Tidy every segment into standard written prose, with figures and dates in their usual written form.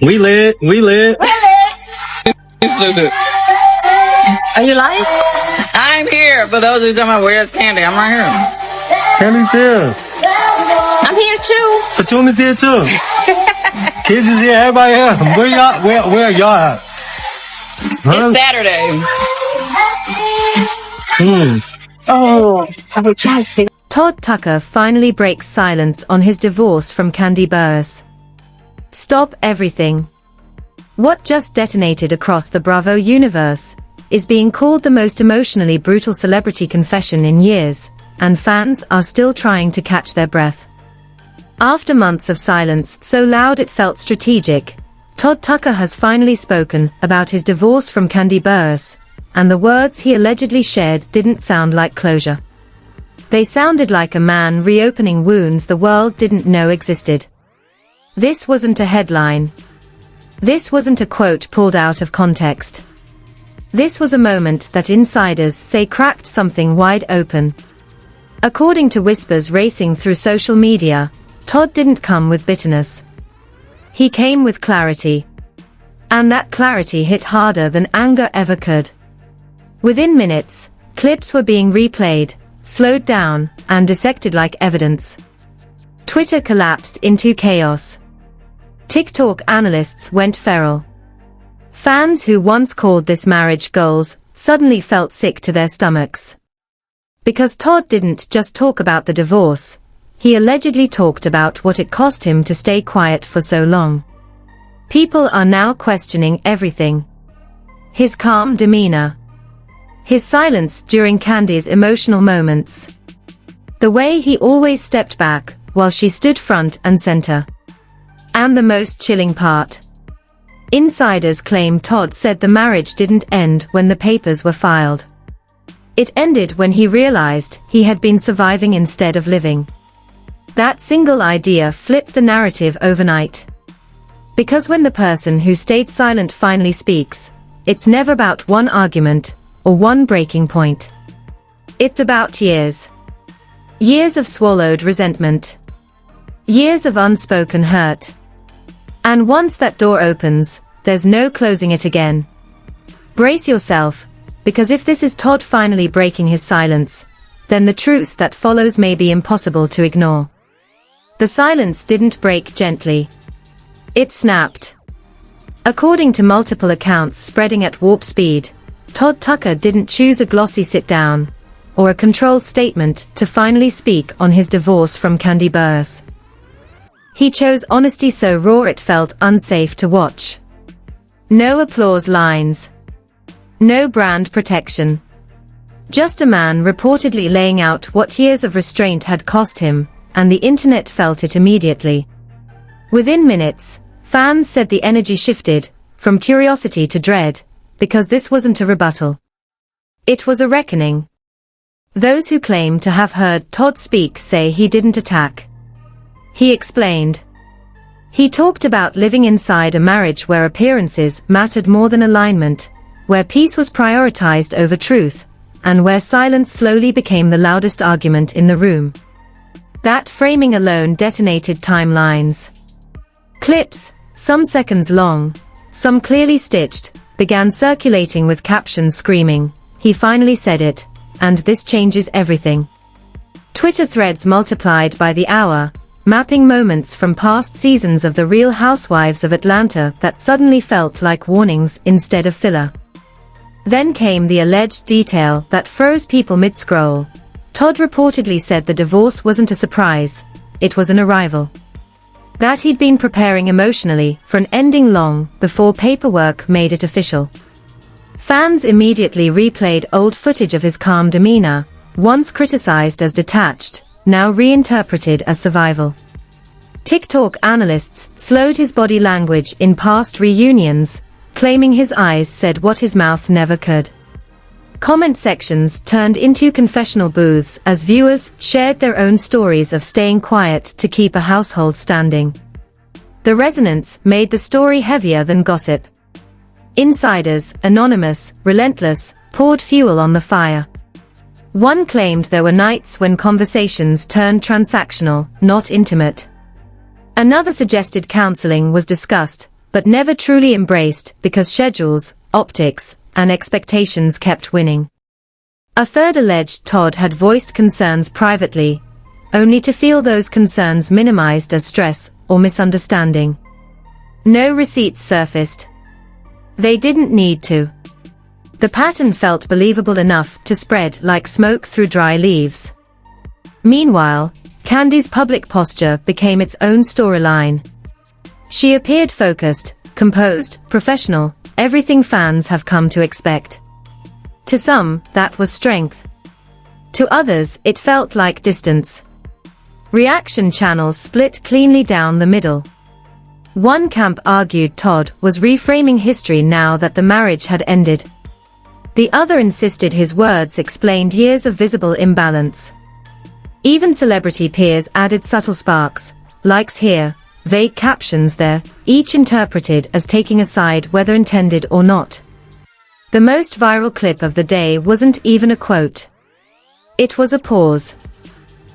We lit. Really? You stupid. Are you lying? I'm here. For those who talking about where's Kandi, I'm right here. Candy's here. I'm here too. Fatuma's here too. Kids is here. Everybody here. Where y'all? Where are y'all at? Huh? It's Saturday. Oh, I was trying to figure. Todd Tucker finally breaks silence on his divorce from Kandi Burruss. Stop everything. What just detonated across the Bravo universe is being called the most emotionally brutal celebrity confession in years, and fans are still trying to catch their breath. After months of silence so loud it felt strategic, Todd Tucker has finally spoken about his divorce from Kandi Burruss, and the words he allegedly shared didn't sound like closure. They sounded like a man reopening wounds the world didn't know existed. This wasn't a headline. This wasn't a quote pulled out of context. This was a moment that insiders say cracked something wide open. According to whispers racing through social media, Todd didn't come with bitterness. He came with clarity. And that clarity hit harder than anger ever could. Within minutes, clips were being replayed, slowed down, and dissected like evidence. Twitter collapsed into chaos. TikTok analysts went feral. Fans who once called this marriage goals suddenly felt sick to their stomachs. Because Todd didn't just talk about the divorce, he allegedly talked about what it cost him to stay quiet for so long. People are now questioning everything. His calm demeanor. His silence during Kandi's emotional moments. The way he always stepped back while she stood front and center. And the most chilling part. Insiders claim Todd said the marriage didn't end when the papers were filed. It ended when he realized he had been surviving instead of living. That single idea flipped the narrative overnight. Because when the person who stayed silent finally speaks, it's never about one argument or one breaking point. It's about years. Years of swallowed resentment. Years of unspoken hurt. And once that door opens, there's no closing it again. Brace yourself, because if this is Todd finally breaking his silence, then the truth that follows may be impossible to ignore. The silence didn't break gently. It snapped. According to multiple accounts spreading at warp speed, Todd Tucker didn't choose a glossy sit-down or a controlled statement to finally speak on his divorce from Kandi Burruss. He chose honesty so raw it felt unsafe to watch. No applause lines. No brand protection. Just a man reportedly laying out what years of restraint had cost him, and the internet felt it immediately. Within minutes, fans said the energy shifted, from curiosity to dread, because this wasn't a rebuttal. It was a reckoning. Those who claim to have heard Todd speak say he didn't attack. He explained. He talked about living inside a marriage where appearances mattered more than alignment, where peace was prioritized over truth, and where silence slowly became the loudest argument in the room. That framing alone detonated timelines. Clips, some seconds long, some clearly stitched, began circulating with captions screaming, "He finally said it, and this changes everything." Twitter threads multiplied by the hour, mapping moments from past seasons of The Real Housewives of Atlanta that suddenly felt like warnings instead of filler. Then came the alleged detail that froze people mid-scroll. Todd reportedly said the divorce wasn't a surprise, it was an arrival. That he'd been preparing emotionally for an ending long before paperwork made it official. Fans immediately replayed old footage of his calm demeanor, once criticized as detached, now reinterpreted as survival. TikTok analysts slowed his body language in past reunions, claiming his eyes said what his mouth never could. Comment sections turned into confessional booths as viewers shared their own stories of staying quiet to keep a household standing. The resonance made the story heavier than gossip. Insiders, anonymous, relentless, poured fuel on the fire. One claimed there were nights when conversations turned transactional, not intimate. Another suggested counseling was discussed, but never truly embraced because schedules, optics, and expectations kept winning. A third alleged Todd had voiced concerns privately, only to feel those concerns minimized as stress or misunderstanding. No receipts surfaced. They didn't need to. The pattern felt believable enough to spread like smoke through dry leaves. Meanwhile, Kandi's public posture became its own storyline. She appeared focused, composed, professional, everything fans have come to expect. To some, that was strength. To others, it felt like distance. Reaction channels split cleanly down the middle. One camp argued Todd was reframing history now that the marriage had ended. The other insisted his words explained years of visible imbalance. Even celebrity peers added subtle sparks, likes here, vague captions there, each interpreted as taking a side whether intended or not. The most viral clip of the day wasn't even a quote. It was a pause.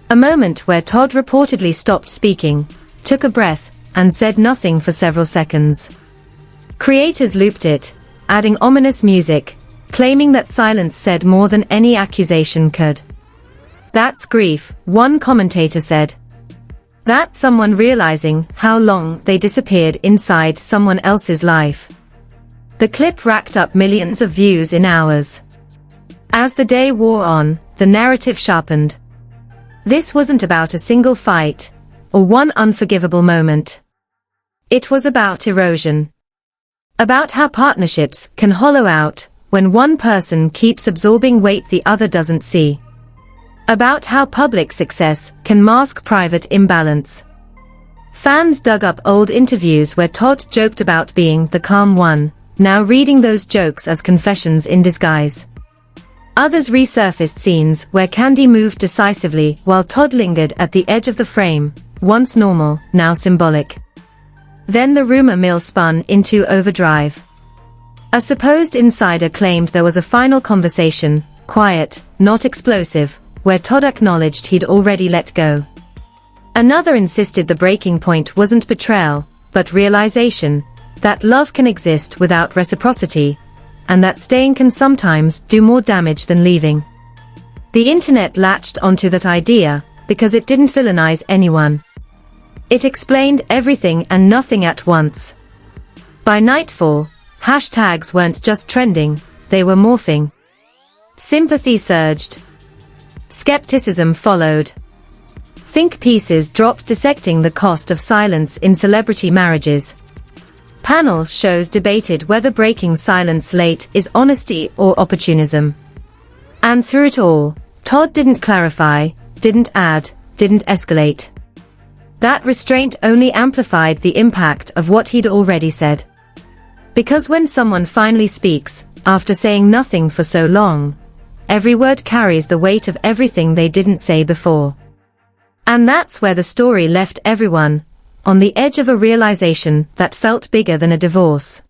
A moment where Todd reportedly stopped speaking, took a breath, and said nothing for several seconds. Creators looped it, adding ominous music, claiming that silence said more than any accusation could. "That's grief," one commentator said. "That's someone realizing how long they disappeared inside someone else's life." The clip racked up millions of views in hours. As the day wore on, the narrative sharpened. This wasn't about a single fight, or one unforgivable moment. It was about erosion. About how partnerships can hollow out when one person keeps absorbing weight the other doesn't see. About how public success can mask private imbalance. Fans dug up old interviews where Todd joked about being the calm one, now reading those jokes as confessions in disguise. Others resurfaced scenes where Kandi moved decisively while Todd lingered at the edge of the frame, once normal, now symbolic. Then the rumor mill spun into overdrive. A supposed insider claimed there was a final conversation, quiet, not explosive, where Todd acknowledged he'd already let go. Another insisted the breaking point wasn't betrayal, but realization that love can exist without reciprocity, and that staying can sometimes do more damage than leaving. The internet latched onto that idea because it didn't villainize anyone. It explained everything and nothing at once. By nightfall, hashtags weren't just trending, they were morphing. Sympathy surged. Skepticism followed. Think pieces dropped dissecting the cost of silence in celebrity marriages. Panel shows debated whether breaking silence late is honesty or opportunism. And through it all, Todd didn't clarify, didn't add, didn't escalate. That restraint only amplified the impact of what he'd already said. Because when someone finally speaks, after saying nothing for so long, every word carries the weight of everything they didn't say before. And that's where the story left everyone, on the edge of a realization that felt bigger than a divorce.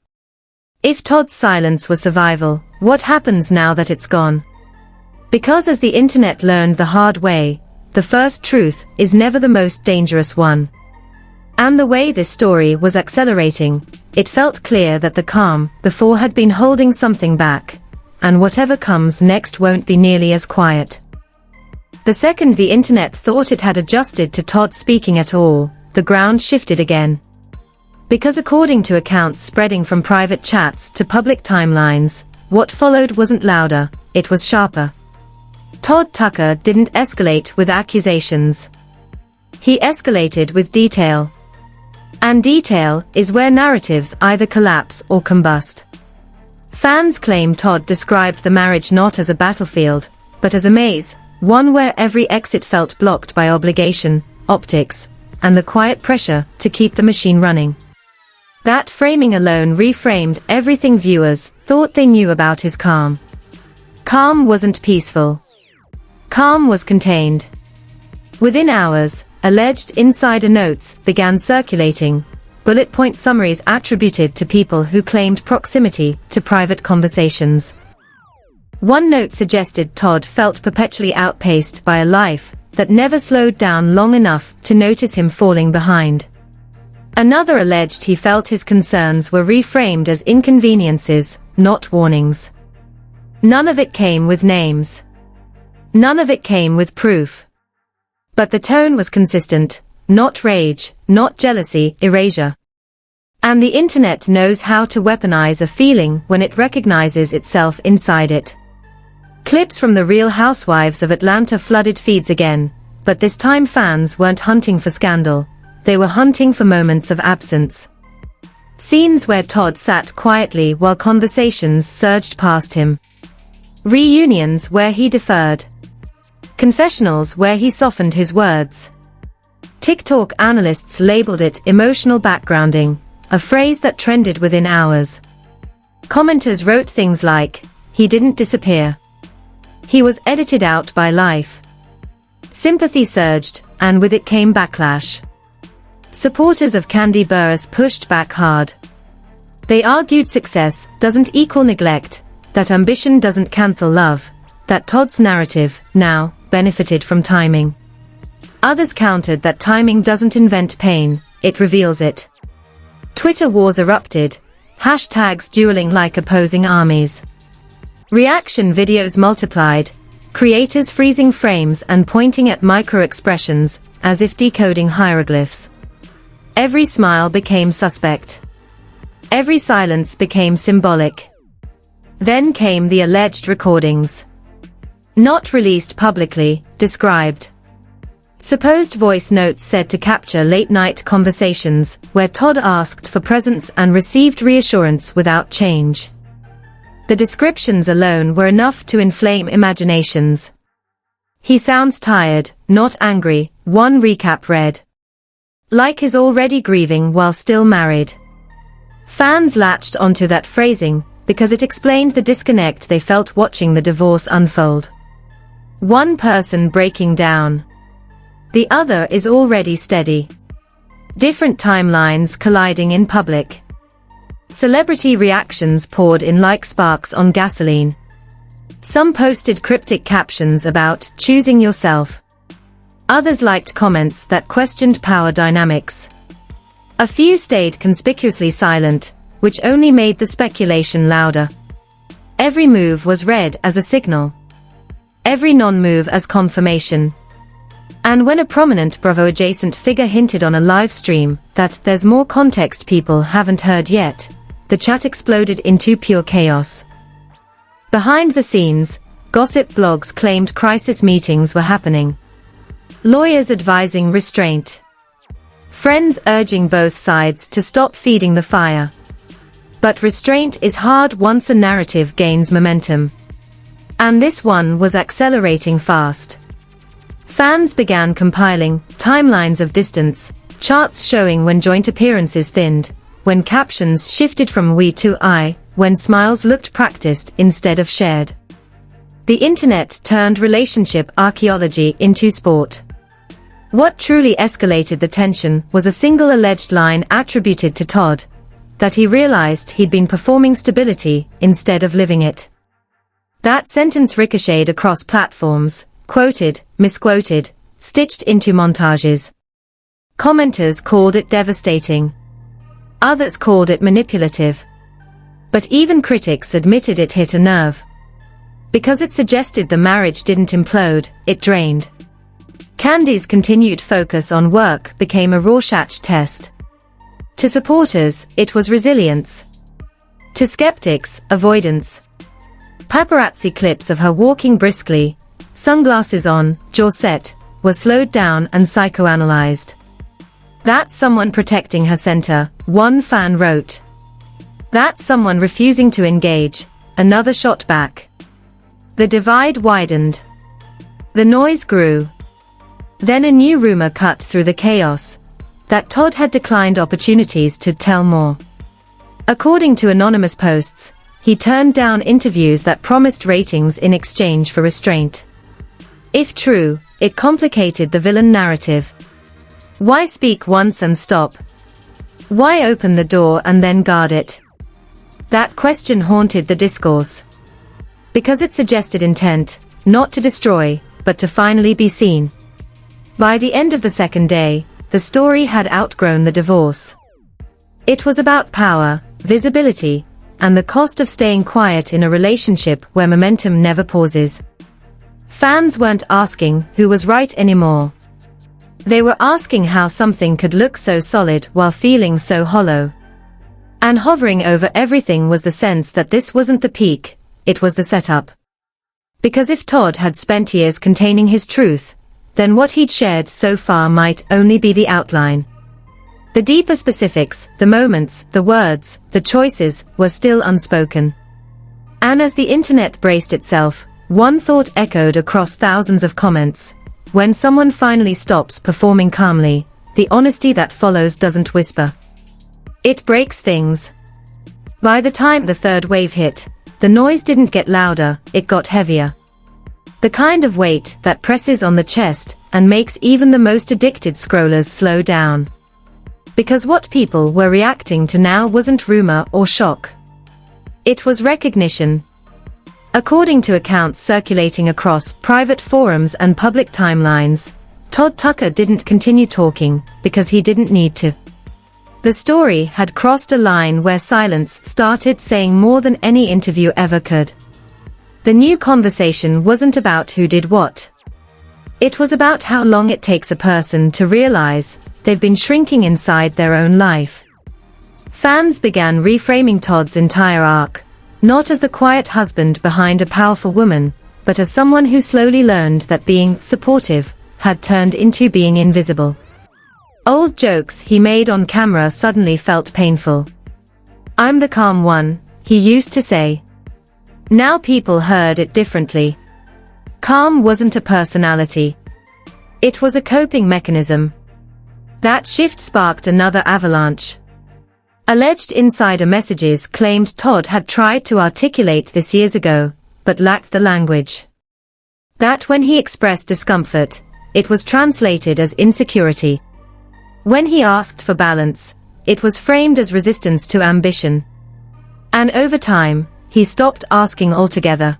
If Todd's silence was survival, what happens now that it's gone? Because as the internet learned the hard way, the first truth is never the most dangerous one. And the way this story was accelerating, it felt clear that the calm before had been holding something back, and whatever comes next won't be nearly as quiet. The second the internet thought it had adjusted to Todd speaking at all, the ground shifted again. Because according to accounts spreading from private chats to public timelines, what followed wasn't louder, it was sharper. Todd Tucker didn't escalate with accusations. He escalated with detail. And detail is where narratives either collapse or combust. Fans claim Todd described the marriage not as a battlefield, but as a maze, one where every exit felt blocked by obligation, optics, and the quiet pressure to keep the machine running. That framing alone reframed everything viewers thought they knew about his calm. Calm wasn't peaceful. Calm was contained. Within hours, alleged insider notes began circulating, bullet point summaries attributed to people who claimed proximity to private conversations. One note suggested Todd felt perpetually outpaced by a life that never slowed down long enough to notice him falling behind. Another alleged he felt his concerns were reframed as inconveniences, not warnings. None of it came with names. None of it came with proof. But the tone was consistent, not rage, not jealousy, erasure. And the internet knows how to weaponize a feeling when it recognizes itself inside it. Clips from the Real Housewives of Atlanta flooded feeds again, but this time fans weren't hunting for scandal, they were hunting for moments of absence. Scenes where Todd sat quietly while conversations surged past him. Reunions where he deferred. Confessionals where he softened his words. TikTok analysts labeled it emotional backgrounding, a phrase that trended within hours. Commenters wrote things like, "He didn't disappear. He was edited out by life." Sympathy surged, and with it came backlash. Supporters of Kandi Burruss pushed back hard. They argued success doesn't equal neglect, that ambition doesn't cancel love, that Todd's narrative, now, benefited from timing. Others countered that timing doesn't invent pain, it reveals it. Twitter wars erupted, hashtags dueling like opposing armies. Reaction videos multiplied, creators freezing frames and pointing at micro-expressions, as if decoding hieroglyphs. Every smile became suspect. Every silence became symbolic. Then came the alleged recordings. Not released publicly, described. Supposed voice notes said to capture late-night conversations, where Todd asked for presence and received reassurance without change. The descriptions alone were enough to inflame imaginations. "He sounds tired, not angry," one recap read. Like he's already grieving while still married. Fans latched onto that phrasing, because it explained the disconnect they felt watching the divorce unfold. One person breaking down. The other is already steady. Different timelines colliding in public. Celebrity reactions poured in like sparks on gasoline. Some posted cryptic captions about choosing yourself. Others liked comments that questioned power dynamics. A few stayed conspicuously silent, which only made the speculation louder. Every move was read as a signal. Every non-move as confirmation. And when a prominent Bravo-adjacent figure hinted on a live stream that there's more context people haven't heard yet, the chat exploded into pure chaos. Behind the scenes, gossip blogs claimed crisis meetings were happening. Lawyers advising restraint. Friends urging both sides to stop feeding the fire. But restraint is hard once a narrative gains momentum. And this one was accelerating fast. Fans began compiling timelines of distance, charts showing when joint appearances thinned, when captions shifted from we to I, when smiles looked practiced instead of shared. The internet turned relationship archaeology into sport. What truly escalated the tension was a single alleged line attributed to Todd, that he realized he'd been performing stability instead of living it. That sentence ricocheted across platforms, quoted, misquoted, stitched into montages. Commenters called it devastating. Others called it manipulative. But even critics admitted it hit a nerve. Because it suggested the marriage didn't implode, it drained. Kandi's continued focus on work became a Rorschach test. To supporters, it was resilience. To skeptics, avoidance. Paparazzi clips of her walking briskly, sunglasses on, jaw set, were slowed down and psychoanalyzed. "That's someone protecting her center," one fan wrote. "That's someone refusing to engage," another shot back. The divide widened. The noise grew. Then a new rumor cut through the chaos, that Todd had declined opportunities to tell more. According to anonymous posts, he turned down interviews that promised ratings in exchange for restraint. If true, it complicated the villain narrative. Why speak once and stop? Why open the door and then guard it? That question haunted the discourse. Because it suggested intent, not to destroy, but to finally be seen. By the end of the second day, the story had outgrown the divorce. It was about power, visibility, and the cost of staying quiet in a relationship where momentum never pauses. Fans weren't asking who was right anymore. They were asking how something could look so solid while feeling so hollow. And hovering over everything was the sense that this wasn't the peak, it was the setup. Because if Todd had spent years containing his truth, then what he'd shared so far might only be the outline. The deeper specifics, the moments, the words, the choices, were still unspoken. And as the internet braced itself, one thought echoed across thousands of comments. When someone finally stops performing calmly, the honesty that follows doesn't whisper. It breaks things. By the time the third wave hit, the noise didn't get louder, it got heavier. The kind of weight that presses on the chest and makes even the most addicted scrollers slow down. Because what people were reacting to now wasn't rumor or shock. It was recognition. According to accounts circulating across private forums and public timelines, Todd Tucker didn't continue talking because he didn't need to. The story had crossed a line where silence started saying more than any interview ever could. The new conversation wasn't about who did what. It was about how long it takes a person to realize they've been shrinking inside their own life. Fans began reframing Todd's entire arc, not as the quiet husband behind a powerful woman, but as someone who slowly learned that being supportive had turned into being invisible. Old jokes he made on camera suddenly felt painful. "I'm the calm one," he used to say. Now people heard it differently. Calm wasn't a personality. It was a coping mechanism. That shift sparked another avalanche. Alleged insider messages claimed Todd had tried to articulate this years ago, but lacked the language. That when he expressed discomfort, it was translated as insecurity. When he asked for balance, it was framed as resistance to ambition. And over time, he stopped asking altogether.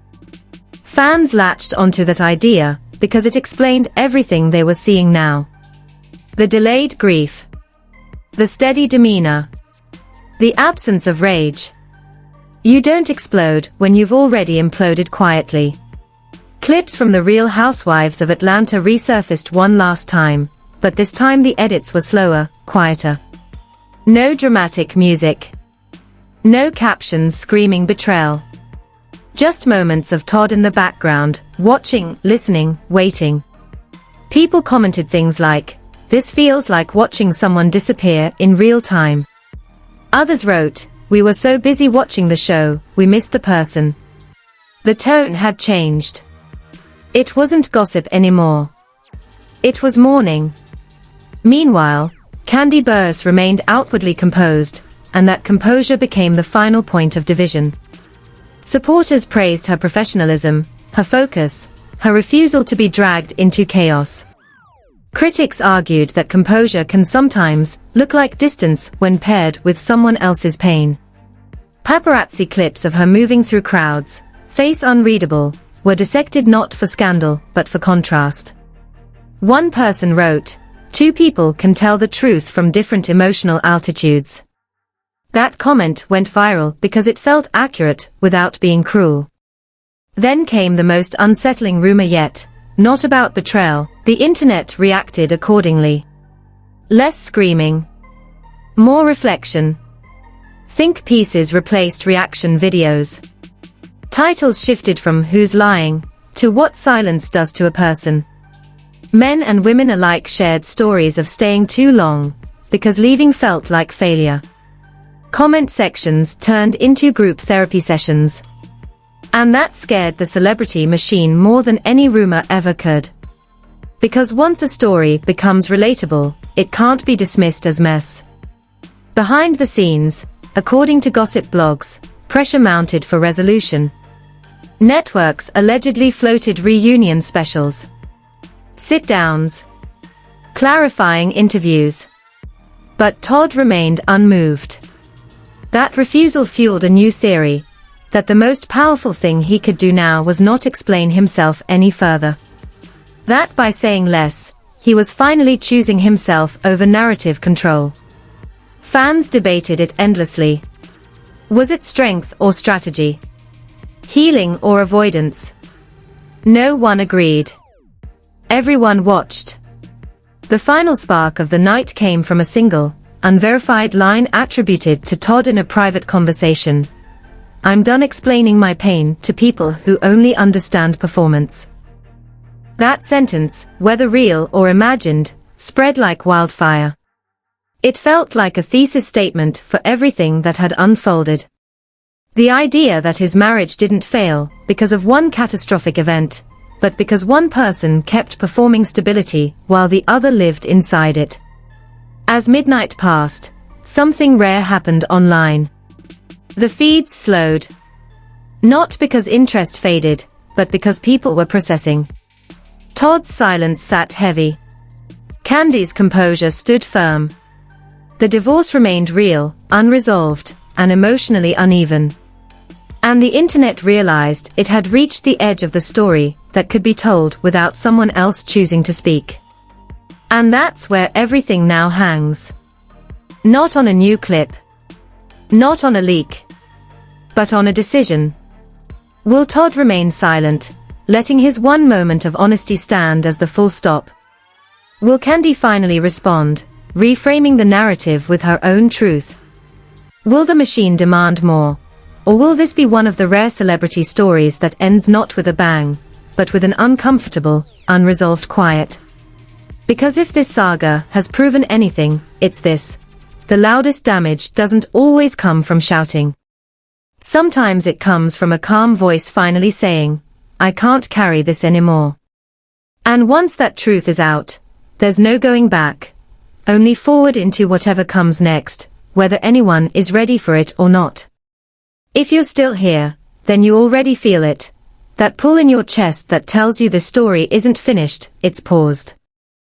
Fans latched onto that idea because it explained everything they were seeing now. The delayed grief. The steady demeanor. The absence of rage. You don't explode when you've already imploded quietly. Clips from The Real Housewives of Atlanta resurfaced one last time, but this time the edits were slower, quieter. No dramatic music. No captions screaming betrayal. Just moments of Todd in the background, watching, listening, waiting. People commented things like, "This feels like watching someone disappear in real time." Others wrote, "We were so busy watching the show, we missed the person." The tone had changed. It wasn't gossip anymore. It was mourning. Meanwhile, Kandi Burruss remained outwardly composed, and that composure became the final point of division. Supporters praised her professionalism, her focus, her refusal to be dragged into chaos. Critics argued that composure can sometimes look like distance when paired with someone else's pain. Paparazzi clips of her moving through crowds, face unreadable, were dissected not for scandal but for contrast. One person wrote, "Two people can tell the truth from different emotional altitudes." That comment went viral because it felt accurate without being cruel. Then came the most unsettling rumor yet. Not about betrayal, the internet reacted accordingly. Less screaming. More reflection. Think pieces replaced reaction videos. Titles shifted from "Who's lying?" to "What silence does to a person." Men and women alike shared stories of staying too long, because leaving felt like failure. Comment sections turned into group therapy sessions. And that scared the celebrity machine more than any rumor ever could. Because once a story becomes relatable, it can't be dismissed as mess. Behind the scenes, according to gossip blogs, pressure mounted for resolution. Networks allegedly floated reunion specials, sit-downs, clarifying interviews. But Todd remained unmoved. That refusal fueled a new theory, that the most powerful thing he could do now was not explain himself any further. That by saying less, he was finally choosing himself over narrative control. Fans debated it endlessly. Was it strength or strategy? Healing or avoidance? No one agreed. Everyone watched. The final spark of the night came from a single, unverified line attributed to Todd in a private conversation. "I'm done explaining my pain to people who only understand performance." That sentence, whether real or imagined, spread like wildfire. It felt like a thesis statement for everything that had unfolded. The idea that his marriage didn't fail because of one catastrophic event, but because one person kept performing stability while the other lived inside it. As midnight passed, something rare happened online. The feeds slowed. Not because interest faded, but because people were processing. Todd's silence sat heavy. Kandi's composure stood firm. The divorce remained real, unresolved, and emotionally uneven. And the internet realized it had reached the edge of the story that could be told without someone else choosing to speak. And that's where everything now hangs. Not on a new clip. Not on a leak. But on a decision. Will Todd remain silent, letting his one moment of honesty stand as the full stop? Will Kandi finally respond, reframing the narrative with her own truth? Will the machine demand more? Or will this be one of the rare celebrity stories that ends not with a bang, but with an uncomfortable, unresolved quiet? Because if this saga has proven anything, it's this: the loudest damage doesn't always come from shouting. Sometimes it comes from a calm voice finally saying, "I can't carry this anymore." And once that truth is out, there's no going back, only forward into whatever comes next, whether anyone is ready for it or not. If you're still here, then you already feel it. That pull in your chest that tells you the story isn't finished, it's paused.